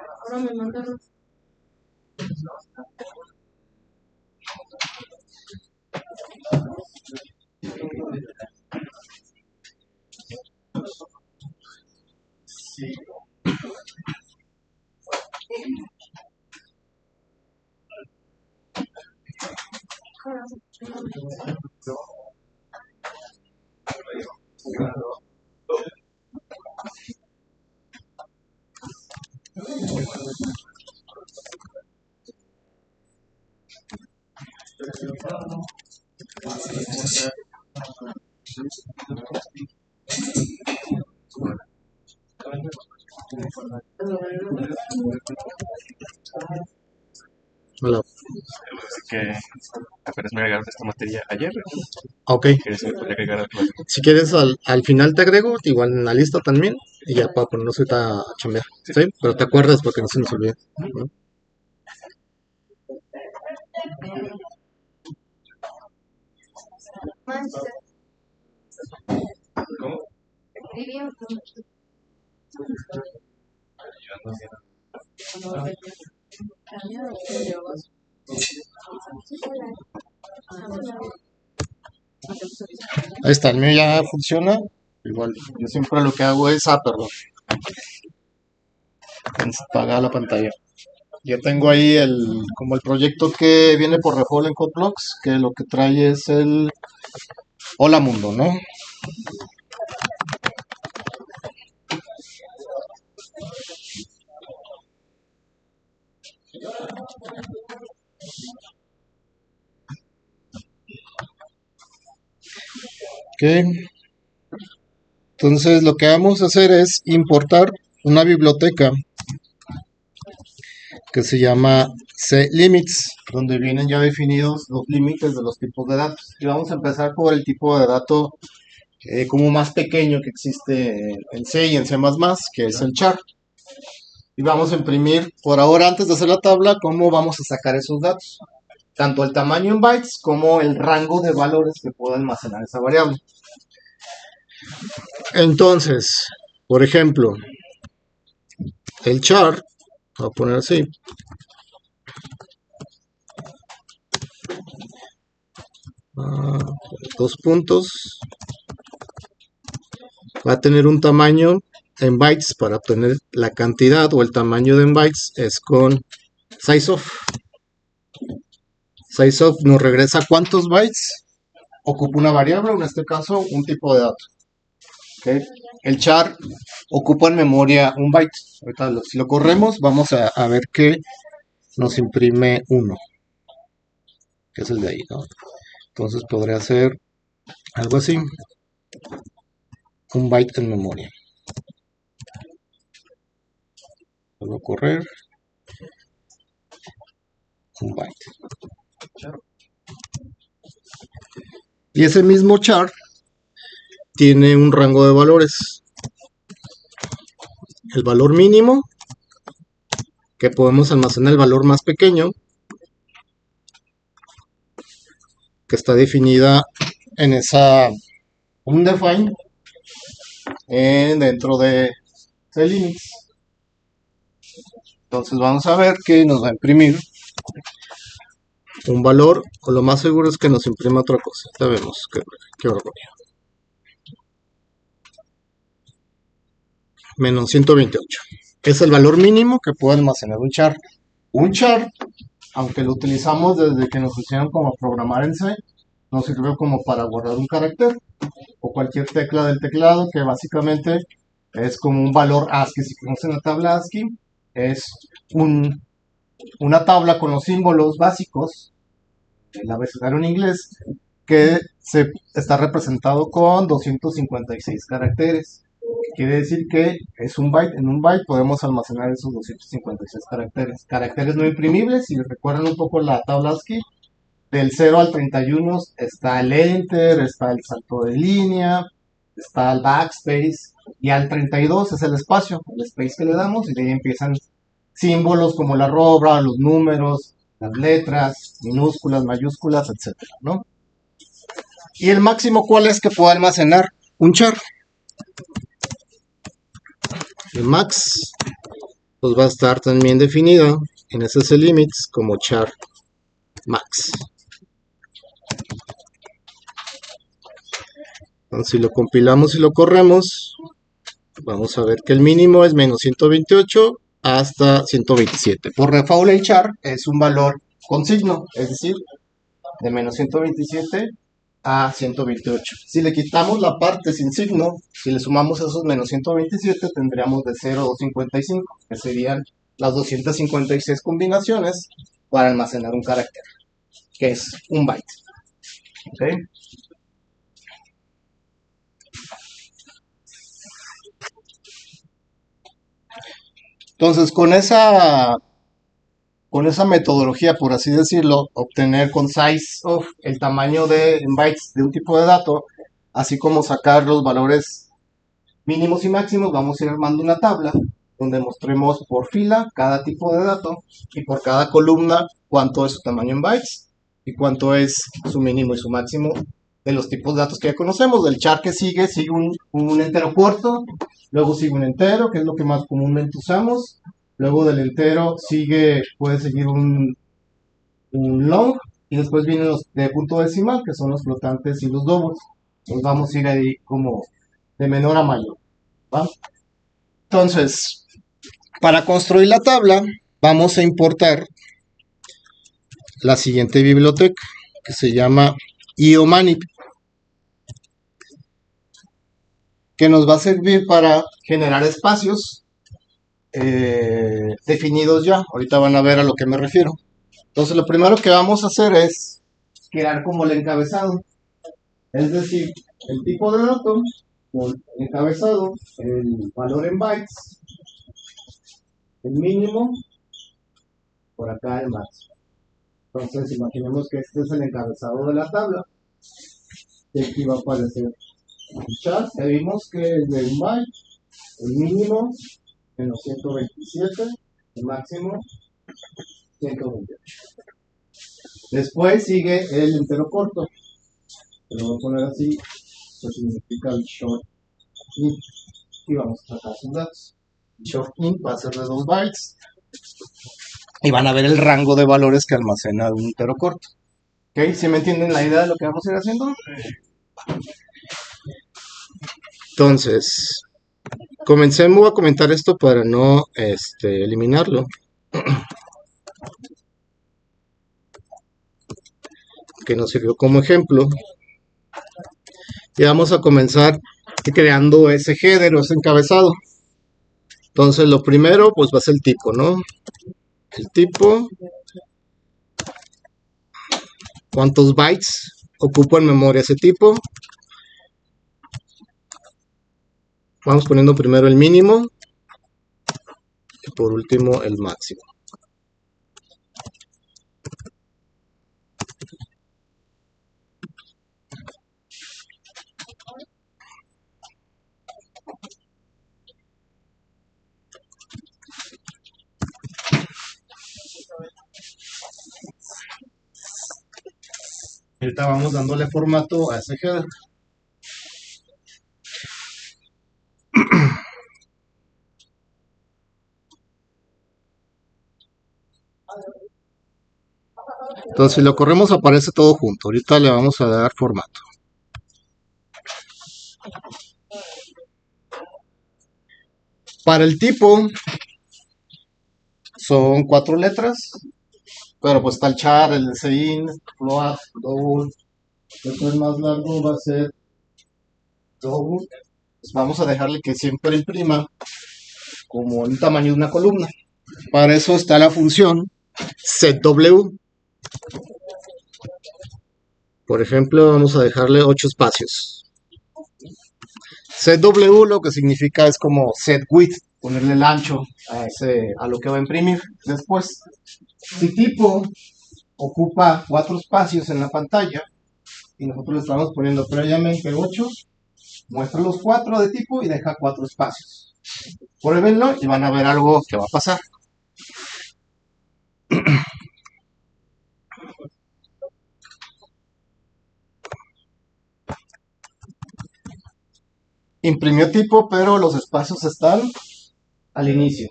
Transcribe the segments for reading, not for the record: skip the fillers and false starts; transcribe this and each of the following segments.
Ahora me mandaron. Hola. Que apenas me agregaron esta materia ayer. Ok. ¿Quieres que me podría agregar algo? Si quieres, al final te agrego, igual en la lista también, y ya para ponernos ahorita a chambear. ¿Sí? Pero te acuerdas porque no se nos olvida, ¿no? ¿Cómo? Ahí está, el mío ya funciona. Igual, yo siempre lo que hago es, perdón, apagar la pantalla. Ya tengo ahí como el proyecto que viene por default en Codeblox, que lo que trae es el Hola Mundo, ¿no? Ok. Entonces lo que vamos a hacer es importar una biblioteca que se llama CLimits, donde vienen ya definidos los límites de los tipos de datos. Y vamos a empezar por el tipo de dato como más pequeño que existe en C y en C++, que es el char. Y vamos a imprimir, por ahora, antes de hacer la tabla, cómo vamos a sacar esos datos. Tanto el tamaño en bytes como el rango de valores que pueda almacenar esa variable. Entonces, por ejemplo, el char, voy a poner así, dos puntos, va a tener un tamaño en bytes. Para obtener la cantidad o el tamaño de en bytes es con sizeof. Sizeof nos regresa cuántos bytes ocupa una variable, o en este caso un tipo de dato. ¿Okay? El char ocupa en memoria un byte. Ahorita si lo corremos vamos a ver que nos imprime 1, que es el de ahí, ¿no? Entonces podría ser algo así, un byte en memoria. Vuelvo a correr, un byte. Y ese mismo char tiene un rango de valores. El valor mínimo, que podemos almacenar el valor más pequeño, que está definida en esa undefined dentro de CLimits. Entonces vamos a ver que nos va a imprimir un valor, o lo más seguro es que nos imprima otra cosa. Ya vemos qué barbaridad. Menos 128. Es el valor mínimo que puede almacenar un char. Un char, aunque lo utilizamos desde que nos pusieron como a programar en C, nos sirve como para guardar un carácter o cualquier tecla del teclado, que básicamente es como un valor ASCII. Si conocen la tabla ASCII, es una tabla con los símbolos básicos, el abecedario en inglés, que está representado con 256 caracteres. Quiere decir que es un byte. En un byte podemos almacenar esos 256 caracteres. Caracteres no imprimibles, si recuerdan un poco la tabla ASCII, del 0 al 31 está el enter, está el salto de línea, está el backspace, y al 32 es el espacio, el space que le damos, y de ahí empiezan símbolos como la arroba, los números, las letras, minúsculas, mayúsculas, etcétera, ¿no? Y el máximo, ¿cuál es que puede almacenar un char? El max pues va a estar también definido en SSLimits como char max. Entonces, si lo compilamos y lo corremos, vamos a ver que el mínimo es menos 128 hasta 127. Por default el char es un valor con signo, es decir, de menos 127 a 128. Si le quitamos la parte sin signo, si le sumamos esos menos 127, tendríamos de 0 a 255, que serían las 256 combinaciones para almacenar un carácter, que es un byte. ¿Okay? Entonces, con esa metodología, por así decirlo, obtener con size of el tamaño de en bytes de un tipo de dato, así como sacar los valores mínimos y máximos, vamos a ir armando una tabla donde mostremos por fila cada tipo de dato y por cada columna cuánto es su tamaño en bytes y cuánto es su mínimo y su máximo de los tipos de datos que ya conocemos. Del char que sigue un entero corto, luego sigue un entero, que es lo que más comúnmente usamos. Luego del entero puede seguir un long, y después vienen los de punto decimal, que son los flotantes y los doubles. Nos vamos a ir ahí como de menor a mayor, ¿va? Entonces, para construir la tabla, vamos a importar la siguiente biblioteca, que se llama iomanip, que nos va a servir para generar espacios definidos ya. Ahorita van a ver a lo que me refiero. Entonces, lo primero que vamos a hacer es crear como el encabezado, es decir, el tipo de dato con el encabezado, el valor en bytes, el mínimo, por acá el máximo. Entonces, imaginemos que este es el encabezado de la tabla, y aquí va a aparecer el char. Ya vimos que es de un byte, el mínimo menos 127, el máximo 128. Después sigue el entero corto, que lo voy a poner así, que significa el short int, y vamos a sacar sus datos. El short int va a ser de 2 bytes, y van a ver el rango de valores que almacena un entero corto. ¿Ok? ¿Sí me entienden la idea de lo que vamos a ir haciendo? Entonces, voy a comentar esto para no eliminarlo. Que nos sirvió como ejemplo. Y vamos a comenzar creando ese header o ese encabezado. Entonces, lo primero, pues va a ser el tipo, ¿no? El tipo. ¿Cuántos bytes ocupa en memoria ese tipo? Vamos poniendo primero el mínimo. Y por último, el máximo. Ahorita vamos dándole formato a ese header. Entonces, si lo corremos, aparece todo junto. Ahorita le vamos a dar formato. Para el tipo, son 4 letras. Pero pues está el char, el sein, float, double. Después más largo va a ser double. Pues vamos a dejarle que siempre imprima como el tamaño de una columna. Para eso está la función setW. Por ejemplo, vamos a dejarle 8 espacios. setW lo que significa es como set width, ponerle el ancho a lo que va a imprimir después. Si tipo ocupa 4 espacios en la pantalla y nosotros le estamos poniendo previamente 8, muestra los 4 de tipo y deja 4 espacios. Pruébenlo y van a ver algo que va a pasar. Imprimió tipo, pero los espacios están al inicio.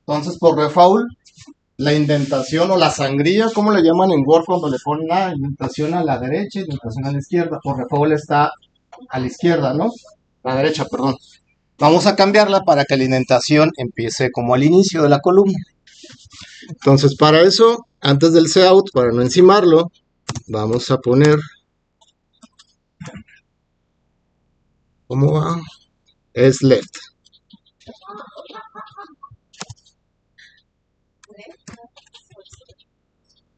Entonces, por default, la indentación o la sangría, como le llaman en Word cuando le ponen la indentación a la derecha y indentación a la izquierda, por default está a la izquierda, ¿no? A la derecha, perdón. Vamos a cambiarla para que la indentación empiece como al inicio de la columna. Entonces, para eso, antes del cout, para no encimarlo, vamos a poner, ¿cómo va? Es left.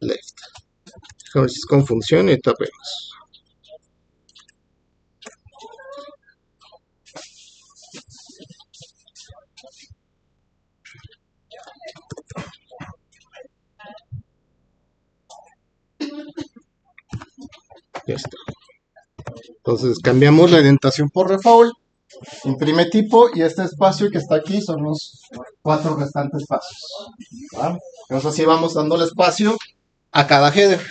Left. A ver si es con función y tapemos. Ya está. Entonces cambiamos la indentación por default, imprime tipo y este espacio que está aquí son los 4 restantes pasos. ¿Va? Entonces así vamos dándole espacio a cada header.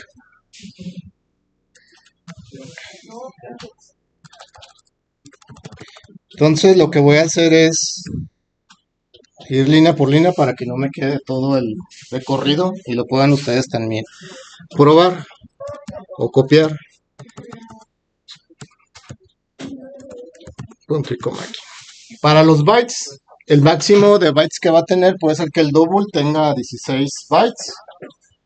Entonces lo que voy a hacer es ir línea por línea para que no me quede todo el recorrido y lo puedan ustedes también probar o copiar. Para los bytes, el máximo de bytes que va a tener puede ser que el double tenga 16 bytes.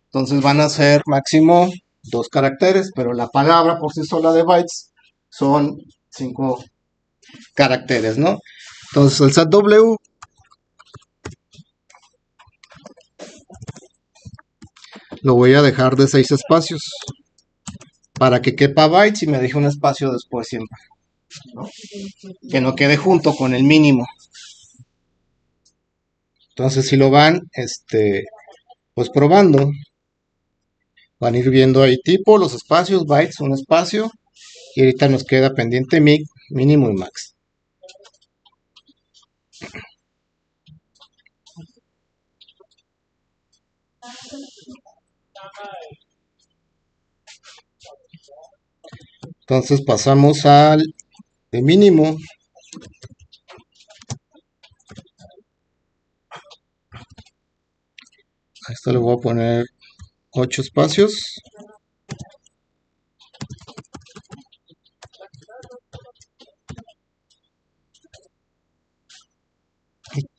Entonces van a ser máximo 2 caracteres, pero la palabra por sí sola de bytes son 5 caracteres, ¿no? Entonces el SATW lo voy a dejar de 6 espacios para que quepa bytes y me deje un espacio después siempre, ¿no? Que no quede junto con el mínimo. Entonces si lo van pues probando, van a ir viendo ahí tipo, los espacios, bytes, un espacio, y ahorita nos queda pendiente mínimo y max. Entonces pasamos al de mínimo. A esto le voy a poner 8 espacios.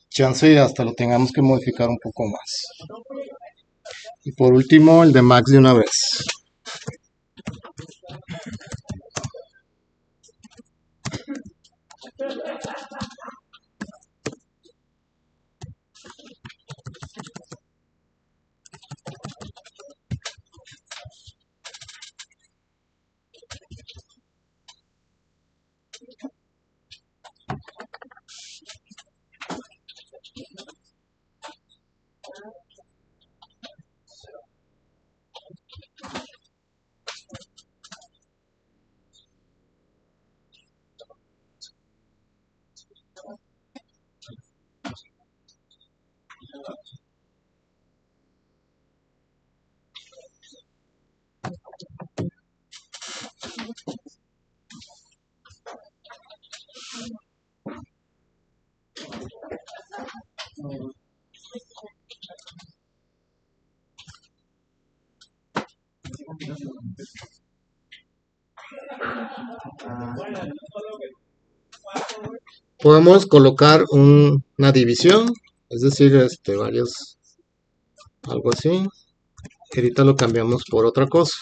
Chance hasta lo tengamos que modificar un poco más. Y por último el de max de una vez. Podemos colocar una división, es decir, varios, algo así. Ahorita lo cambiamos por otra cosa.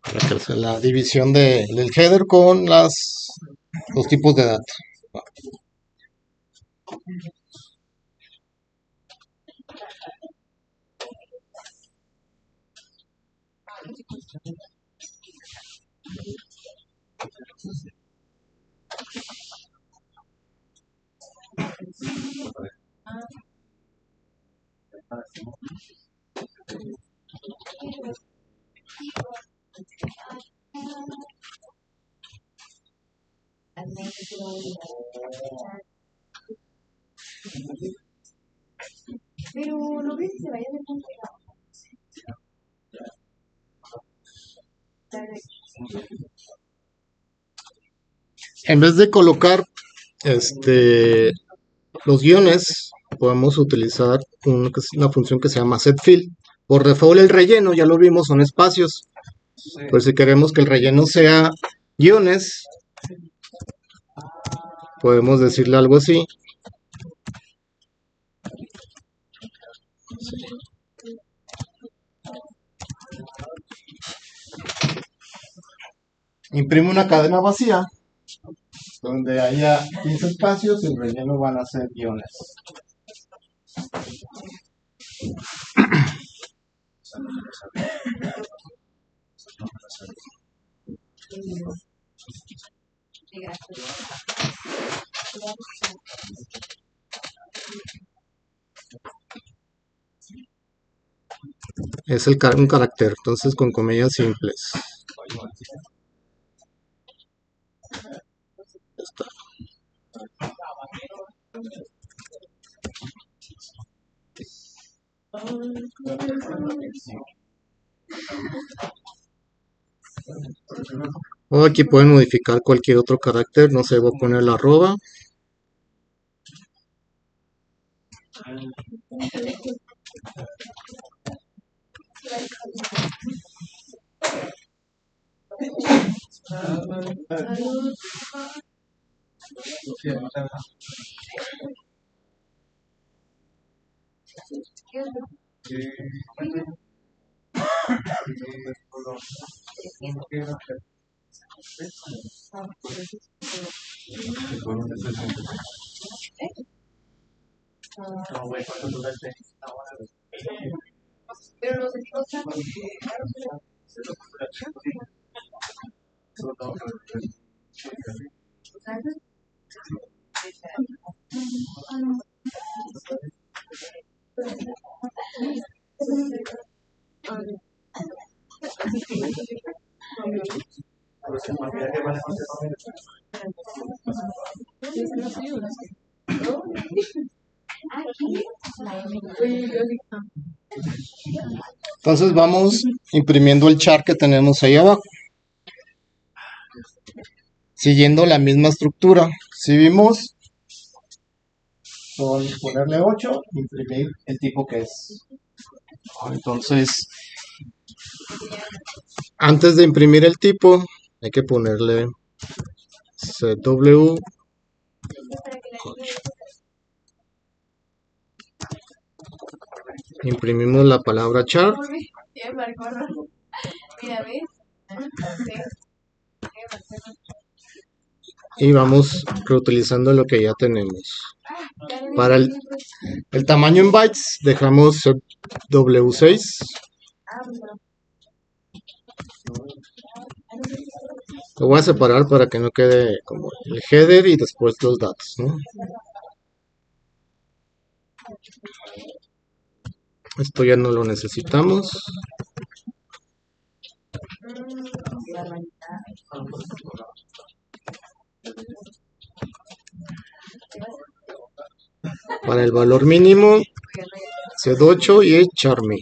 Para que sea la división del header con los tipos de datos. Pero no ves que se vaya de punto. En vez de colocar los guiones, podemos utilizar una función que se llama setFill. Por default el relleno, ya lo vimos, son espacios. Pero si queremos que el relleno sea guiones, podemos decirle algo así. Imprime una cadena vacía donde haya 15 espacios y el relleno van a ser guiones. Es un carácter, entonces con comillas simples. Ya está. O aquí pueden modificar cualquier otro carácter, no sé, voy a poner la arroba. Pero los equipos Entonces vamos imprimiendo el chart que tenemos ahí abajo, siguiendo la misma estructura. Si vimos, ponerle 8, imprimir el tipo que es. Entonces, antes de imprimir el tipo, hay que ponerle CW. Imprimimos la palabra chart y vamos reutilizando lo que ya tenemos. Para el tamaño en bytes dejamos W6. Lo voy a separar para que no quede como el header y después los datos, ¿no? Esto ya no lo necesitamos. Para el valor mínimo, Z8 y Charmin.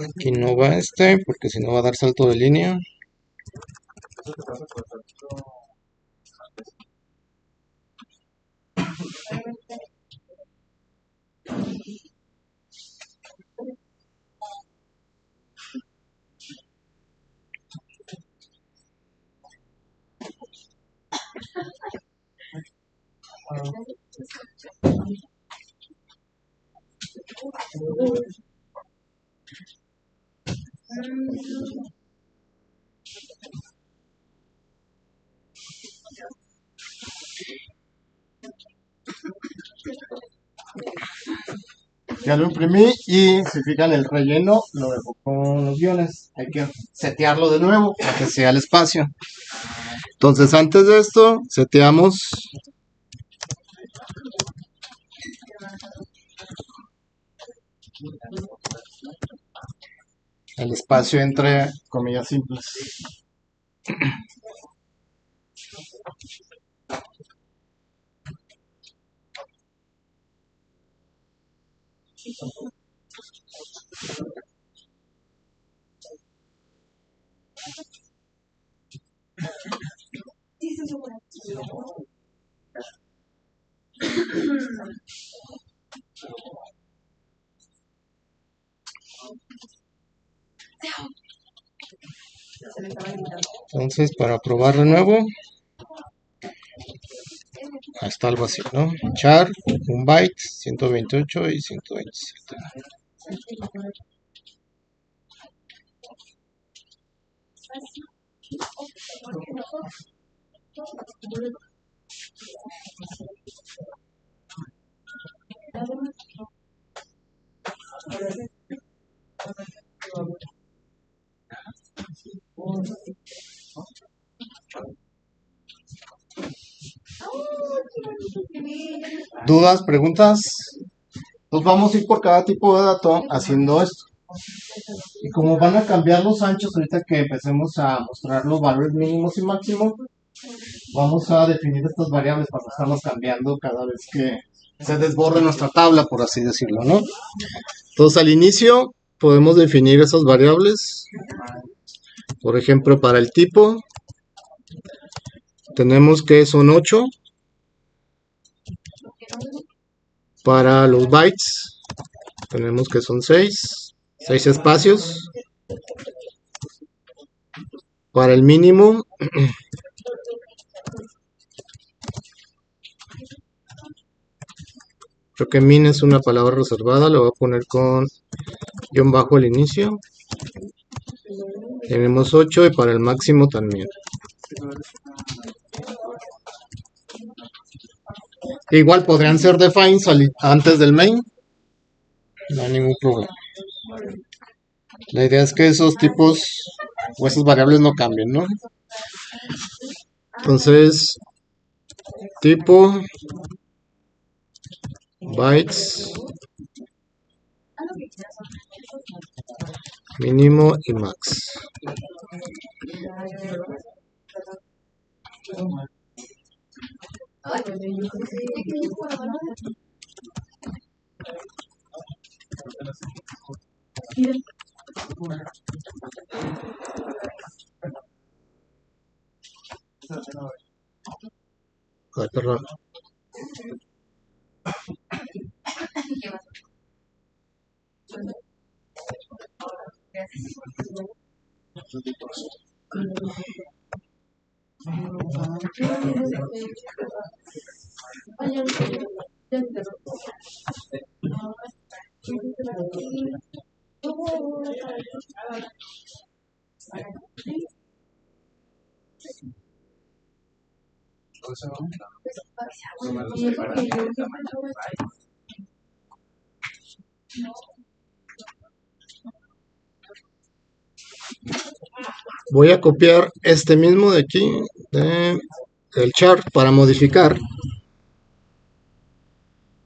Aquí no va porque si no va a dar salto de línea. Ya lo imprimí y si fijan el relleno lo dejo con los guiones. Hay que setearlo de nuevo para que sea el espacio. Entonces antes de esto seteamos el espacio entre comillas simples. Entonces para probar de nuevo, está algo así, ¿no? Char, un byte, 128 y 127. ¿Dudas, preguntas? Pues vamos a ir por cada tipo de dato haciendo esto. Y como van a cambiar los anchos, ahorita que empecemos a mostrar los valores mínimos y máximos, vamos a definir estas variables para estarlas cambiando cada vez que se desborde nuestra tabla, por así decirlo, ¿no? Entonces al inicio podemos definir esas variables. Por ejemplo, para el tipo tenemos que son 8. Para los bytes tenemos que son 6 espacios. Para el mínimo creo que min es una palabra reservada, lo voy a poner con guión bajo al inicio. Tenemos 8 y para el máximo también. Igual podrían ser defines antes del main, no hay ningún problema. La idea es que esos tipos o esas variables no cambien, ¿no? Entonces, tipo bytes mínimo y max. Ay, perdón. Voy a copiar este mismo de aquí, del chart, para modificar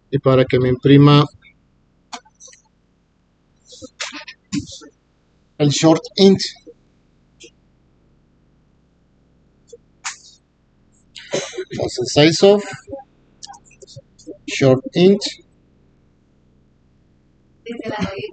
y para que me imprima el short int. Entonces size of short int Dice la ley.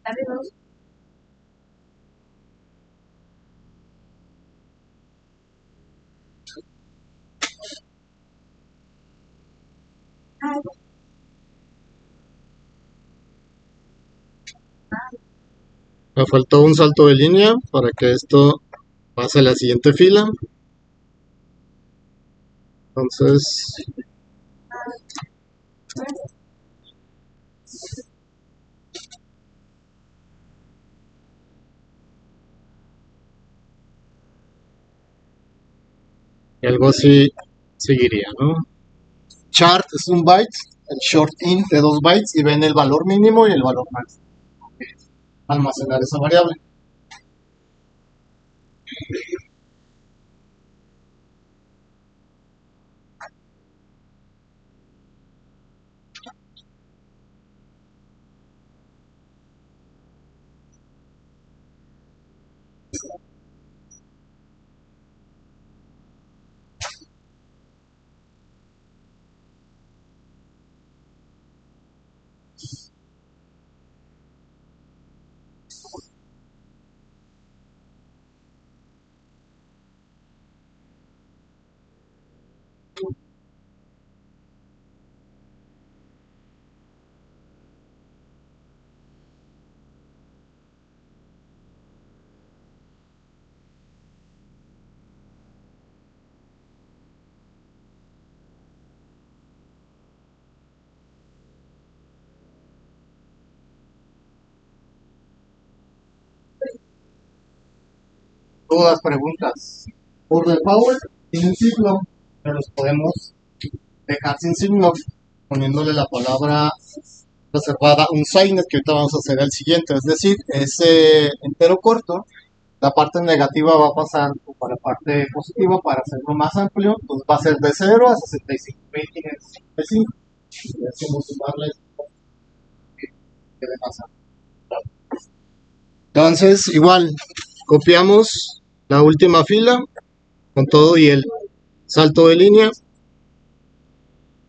Dale dos. Me faltó un salto de línea para que esto pase a la siguiente fila. Entonces, algo así seguiría, ¿no? Chart es un byte, el short int de 2 bytes y ven el valor mínimo y el valor máximo. Almacenar esa variable. Todas preguntas. Por default, tienen signo, pero los podemos dejar sin signo, poniéndole la palabra reservada unsigned, que ahorita vamos a hacer el siguiente. Es decir, ese entero corto, la parte negativa va a pasar para la parte positiva para hacerlo más amplio, entonces va a ser de 0 a 65.565. Y decimos sumarle que le pasa. Entonces, igual, copiamos la última fila con todo y el salto de línea.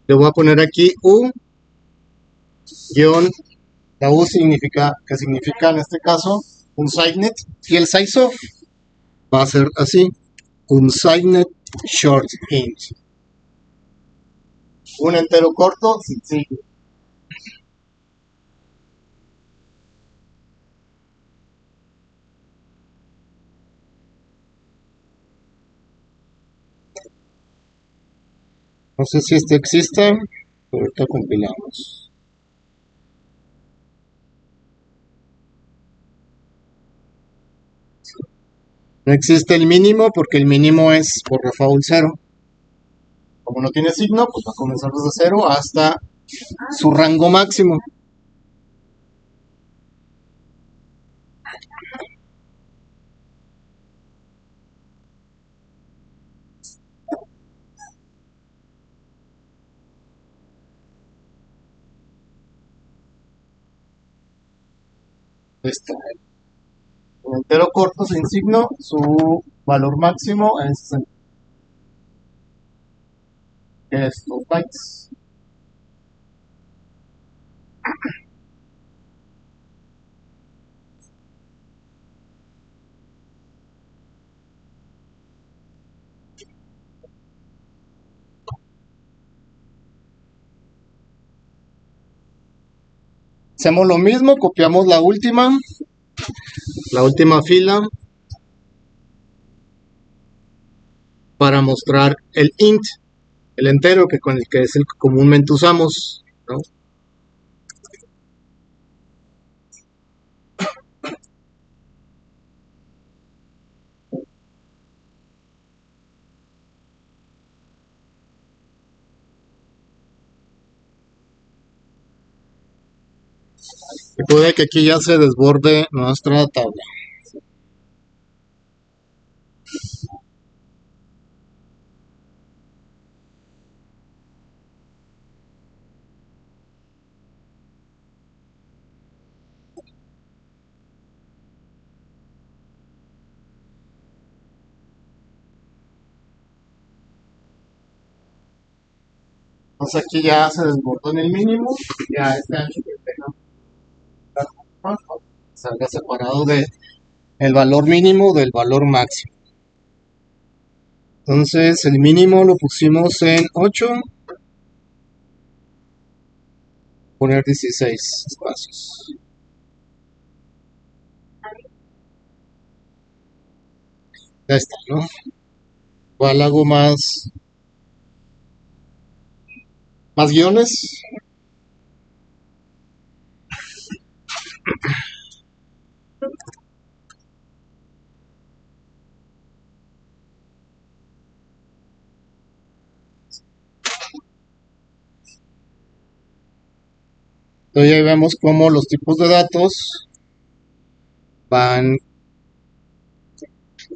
Le voy a poner aquí U, guión, la U significa, que significa en este caso unsigned, y el sizeof va a ser así, unsigned short int. Un entero corto sin signo. No sé si este existe, pero ahorita compilamos. No existe el mínimo porque el mínimo es por default 0. Como no tiene signo, pues va a comenzar desde 0 hasta su rango máximo. Este, el entero corto sin signo, su valor máximo es 2 bytes. Hacemos lo mismo, copiamos la última fila para mostrar el int, el entero que con el que es el que comúnmente usamos, ¿no? Y puede que aquí ya se desborde nuestra tabla. Entonces aquí ya se desbordó en el mínimo, ya este ancho que tenga salga separado de el valor mínimo del valor máximo. Entonces el mínimo lo pusimos en 8, poner 16 espacios. Ya está, ¿no? Igual hago más guiones. Entonces ahí vemos cómo los tipos de datos van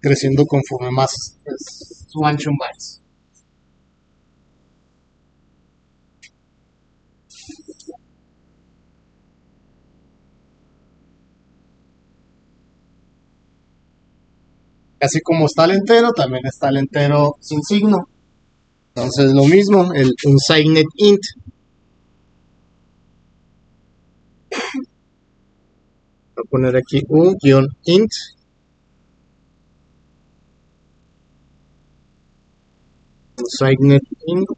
creciendo conforme más su ancho más. Así como está el entero, también está el entero sin signo. Entonces lo mismo, el unsigned int. Voy a poner aquí un-int. Unsigned int.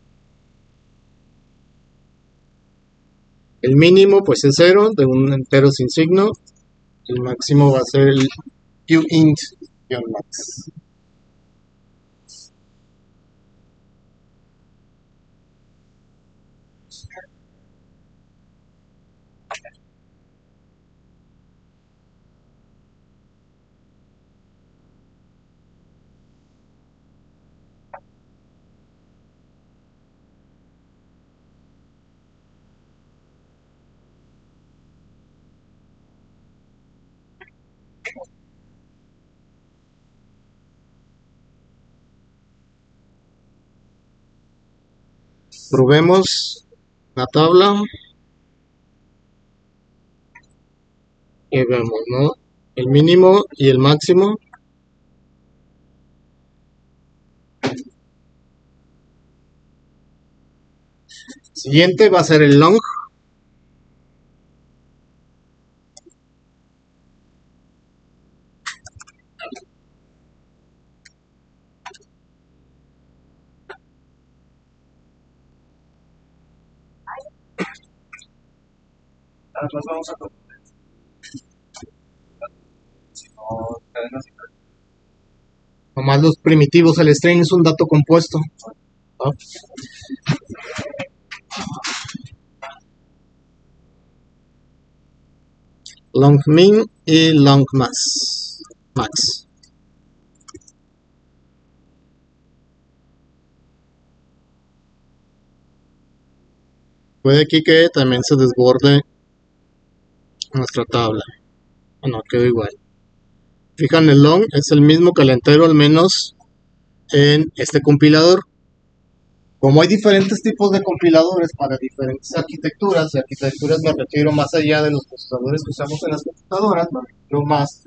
El mínimo pues es 0 de un entero sin signo. El máximo va a ser el uint-max. Probemos la tabla y vemos, ¿no? El mínimo y el máximo. Siguiente va a ser el long. Nos vamos a cadenas. Nomás los primitivos, el string es un dato compuesto, ¿no? Long min y long max. Puede aquí que también se desborde nuestra tabla. No, quedó igual. Fijan, el long es el mismo que el entero, al menos en este compilador. Como hay diferentes tipos de compiladores para diferentes arquitecturas, y arquitecturas me refiero más allá de los procesadores que usamos en las computadoras, me refiero más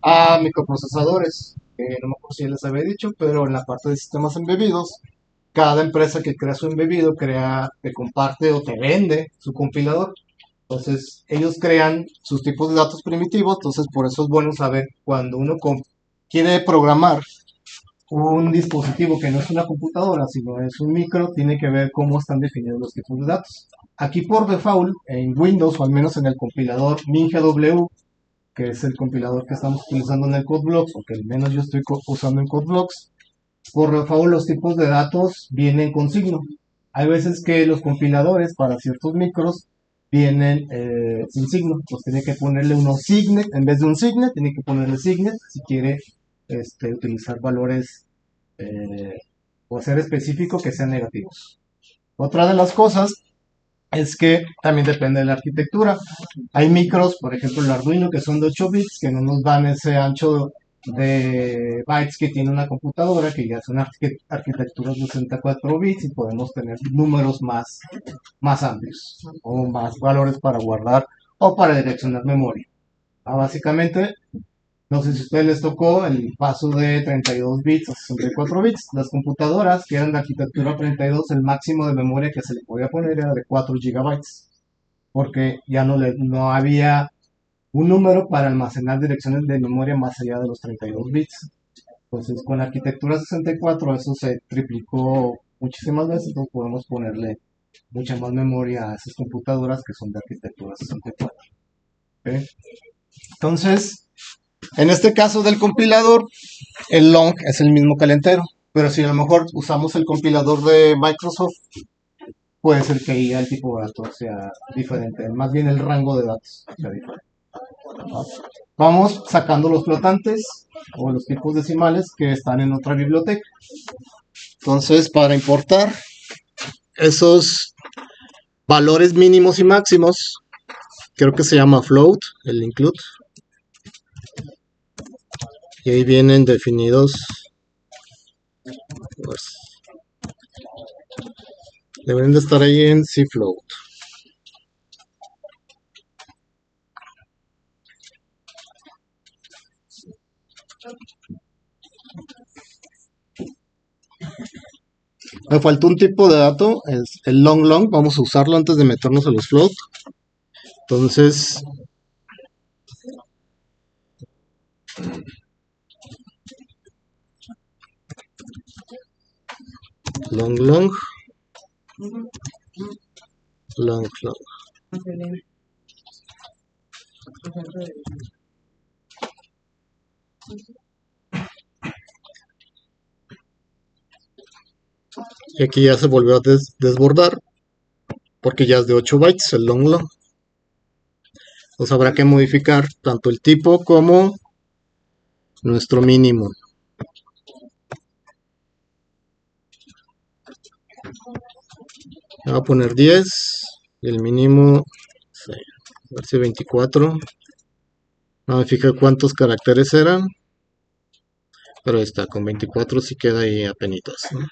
a microprocesadores, que no me acuerdo si les había dicho, pero en la parte de sistemas embebidos, cada empresa que crea su embebido te comparte o te vende su compilador. Entonces, ellos crean sus tipos de datos primitivos, entonces por eso es bueno saber cuando uno quiere programar un dispositivo que no es una computadora, sino es un micro, tiene que ver cómo están definidos los tipos de datos. Aquí por default, en Windows, o al menos en el compilador MinGW, que es el compilador que estamos utilizando en el CodeBlocks, o que al menos yo estoy usando en CodeBlocks, por default los tipos de datos vienen con signo. Hay veces que los compiladores para ciertos micros vienen sin signo, pues tiene que ponerle uno signet, en vez de un signet, tiene que ponerle signet si quiere utilizar valores o ser específico que sean negativos. Otra de las cosas es que también depende de la arquitectura. Hay micros, por ejemplo el Arduino, que son de 8 bits, que no nos dan ese ancho de bytes que tiene una computadora, que ya son arquitecturas de 64 bits y podemos tener números más amplios o más valores para guardar o para direccionar memoria. Básicamente No sé si a ustedes les tocó el paso de 32 bits a 64 bits. Las computadoras que eran de arquitectura 32, el máximo de memoria que se le podía poner era de 4 gigabytes, porque ya no había un número para almacenar direcciones de memoria más allá de los 32 bits. Entonces, con la arquitectura 64 eso se triplicó muchísimas veces, entonces podemos ponerle mucha más memoria a esas computadoras que son de arquitectura 64. ¿Ok? Entonces, en este caso del compilador, el long es el mismo que el entero, pero si a lo mejor usamos el compilador de Microsoft, puede ser que ahí el tipo de datos sea diferente, más bien el rango de datos sea diferente. Vamos sacando los flotantes o los tipos decimales que están en otra biblioteca. Entonces, para importar esos valores mínimos y máximos, creo que se llama float, el include. Y ahí vienen definidos, pues, deben de estar ahí en cfloat. Me faltó un tipo de dato, es el long long, vamos a usarlo antes de meternos a los float. Entonces, long long, long long. Y aquí ya se volvió a desbordar, porque ya es de 8 bytes el long long. Entonces habrá que modificar tanto el tipo como nuestro mínimo. Voy a poner 10 y el mínimo, sí, a ver si 24. No me fijé cuántos caracteres eran, pero ahí está, con 24 sí queda ahí apenitas, ¿no?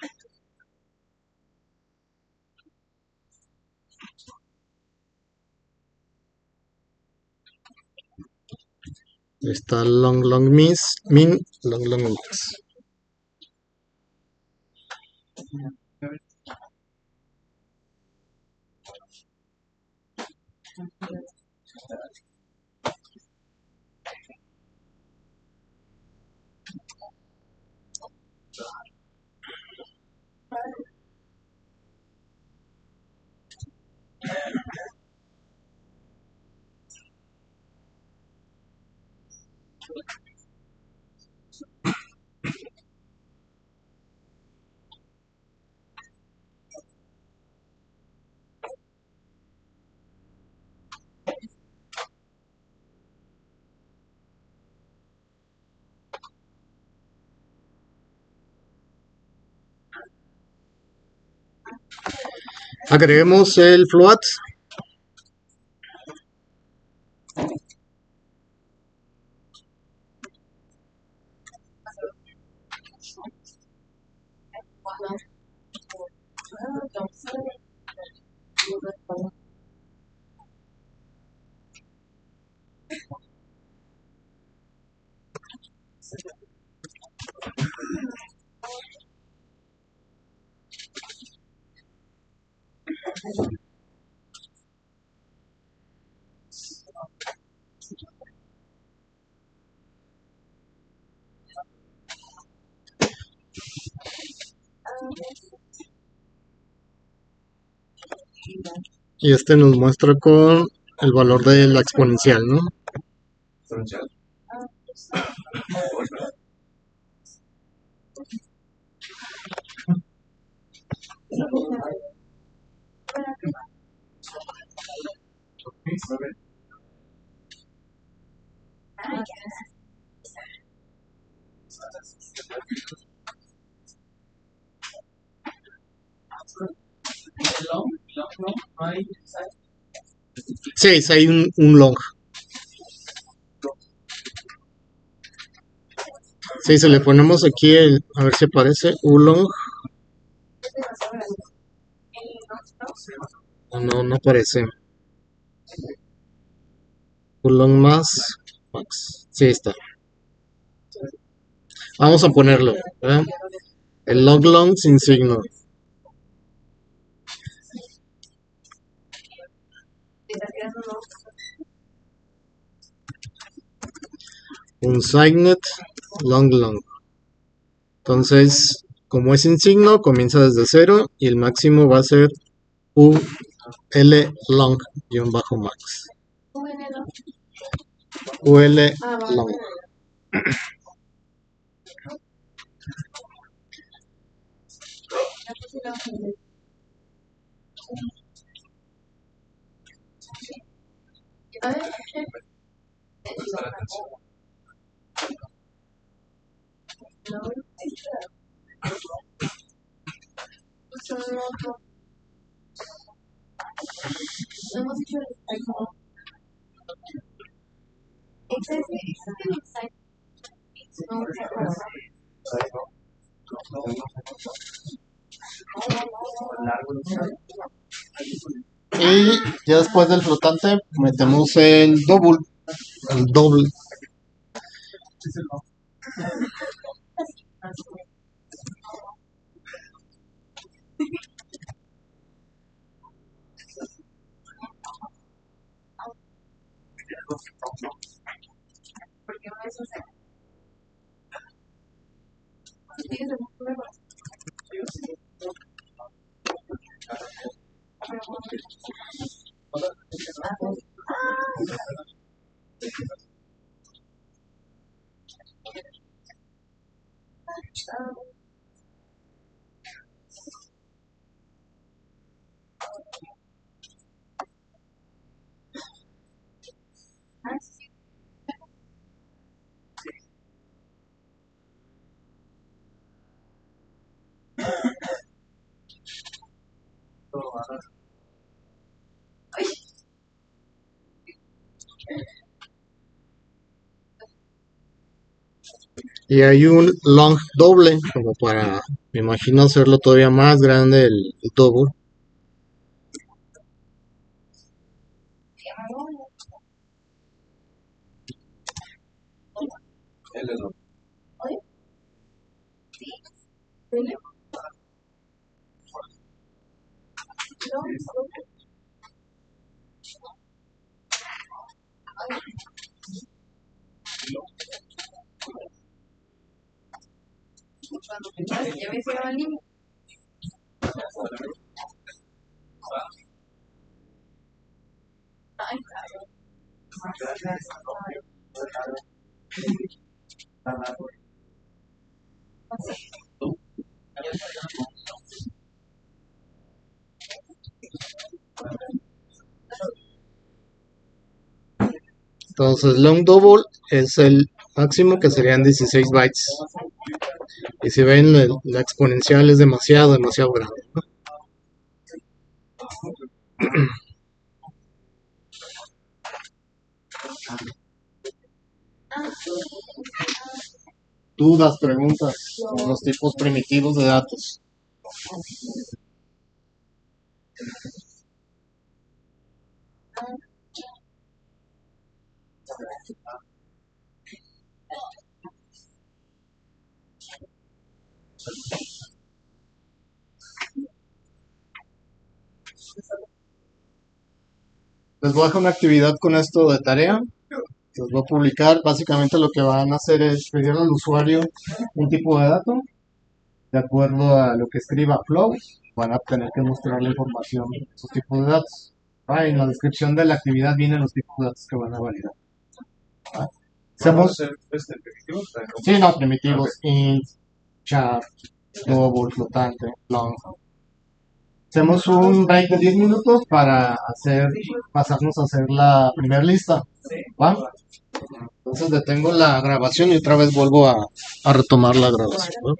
Está long long min, long long max. Agreguemos el float. Y este nos muestra con el valor de la exponencial, ¿no? Sí, hay un long. Sí, se le ponemos aquí el, a ver si aparece, ulong. No, no aparece. Ulong más max. Sí, está. Vamos a ponerlo, ¿verdad? El log long sin signo. Un signet long long. Entonces, como es sin signo, comienza desde 0 y el máximo va a ser ul long bajo max. Ul long. Y ya después del flotante metemos el double. El doble. Y hay un long doble, como para, me imagino, hacerlo todavía más grande el double. Entonces long double es el máximo, que serían 16 bytes. Y si ven, la exponencial es demasiado grande, ¿no? Dudas, preguntas, los tipos primitivos de datos. Les voy a dejar una actividad con esto de tarea. Les voy a publicar. Básicamente lo que van a hacer es pedir al usuario un tipo de dato. De acuerdo a lo que escriba Flow, van a tener que mostrar la información de esos tipos de datos. En la descripción de la actividad vienen los tipos de datos que van a validar. Hacemos, sí, no, primitivos, int, char, double, flotante, long. Hacemos un break de 10 minutos para pasarnos a hacer la primera lista. ¿Va? Entonces detengo la grabación y otra vez vuelvo a retomar la grabación, ¿no?